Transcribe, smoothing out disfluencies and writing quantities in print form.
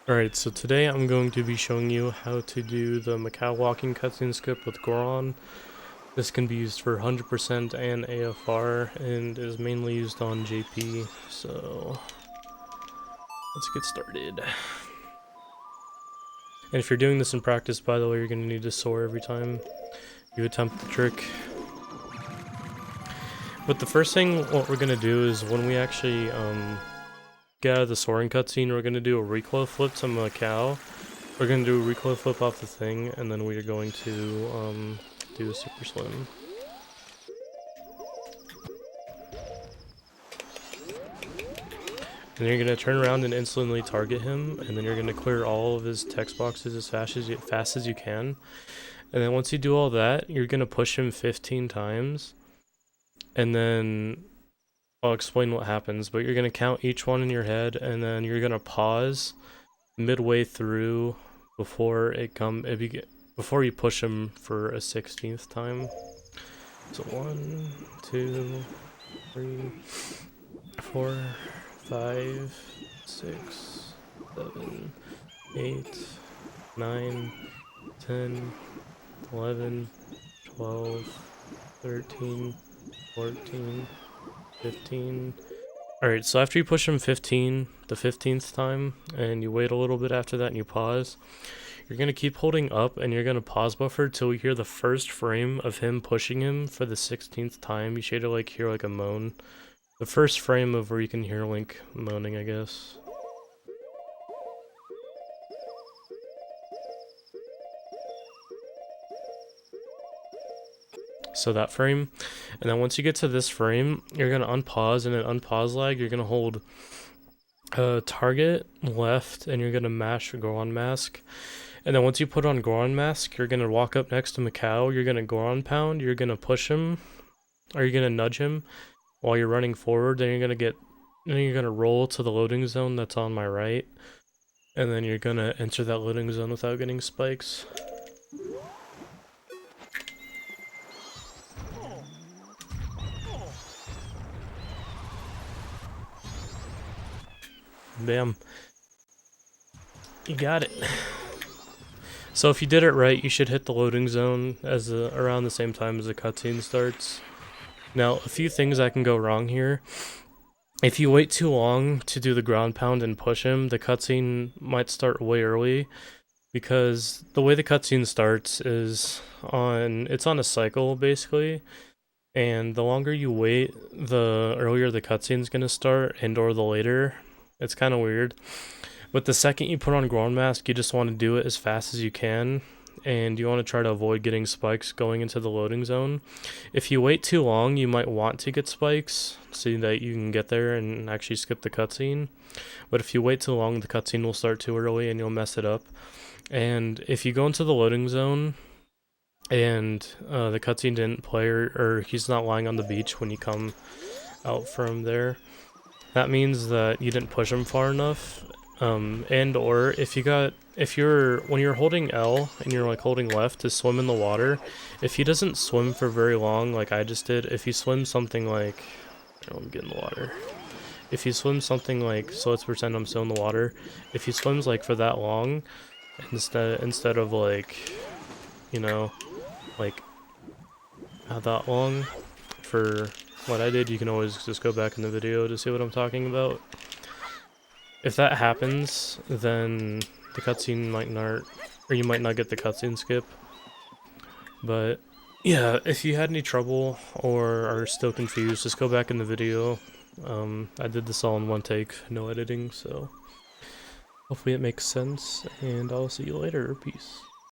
Alright, so today I'm going to be showing you how to do the Mikau Walking cutscene skip with Goron. This can be used for 100% and AFR, and is mainly used on JP, so let's get started. And if you're doing this in practice, by the way, you're going to need to soar every time you attempt the trick. But the first thing, what we're going to do is when we actually get out of the soaring cutscene, we're going to do a recoil flip to Mikau. We're going to do a recoil flip off the thing, and then we are going to do a super slim. And then you're going to turn around and instantly target him, and then you're going to clear all of his text boxes as fast as you can. And then once you do all that, you're going to push him 15 times, and then I'll explain what happens, but you're going to count each one in your head, and then you're going to pause midway through before you push him for a 16th time. So 1, 2, 3, 4, 5, 6, 7, 8, 9, 10, 11, 12, 13, 14, 15. Alright, so after you push him 15, the 15th time, and you wait a little bit after that and you pause, you're going to keep holding up and you're going to pause buffer till we hear the first frame of him pushing him for the 16th time. You should hear like a moan. The first frame of where you can hear Link moaning, I guess. So that frame, and then once you get to this frame, you're going to unpause, and in unpause lag, you're going to hold target left, and you're going to mash Goron mask. And then once you put on Goron mask, you're going to walk up next to Mikau, you're going to Goron pound, you're going to push him, or you're going to nudge him while you're running forward, then you're going to roll to the loading zone that's on my right, and then you're going to enter that loading zone without getting spikes. Bam. You got it. So if you did it right, you should hit the loading zone around the same time as the cutscene starts. Now, a few things that can go wrong here. If you wait too long to do the ground pound and push him, the cutscene might start way early, because the way the cutscene starts is it's on a cycle, basically. And the longer you wait, the earlier the cutscene's gonna start, and/or the later. It's kind of weird. But the second you put on Goron mask, you just want to do it as fast as you can, and you want to try to avoid getting spikes going into the loading zone. If you wait too long, you might want to get spikes so that you can get there and actually skip the cutscene. But if you wait too long, the cutscene will start too early and you'll mess it up. And if you go into the loading zone and the cutscene didn't play, or he's not lying on the beach when you come out from there, that means that you didn't push him far enough. And/or when you're holding L and you're holding left to swim in the water, if he doesn't swim for very long, like I just did, if he swims something like, let me get in the water. If he swims something like, so let's pretend I'm still in the water. If he swims for that long, instead of not that long for what I did, you can always just go back in the video to see what I'm talking about. If that happens, then the cutscene might not, or you might not get the cutscene skip. But yeah, if you had any trouble or are still confused, just go back in the video. I did this all in one take, no editing, so hopefully it makes sense, and I'll see you later. Peace.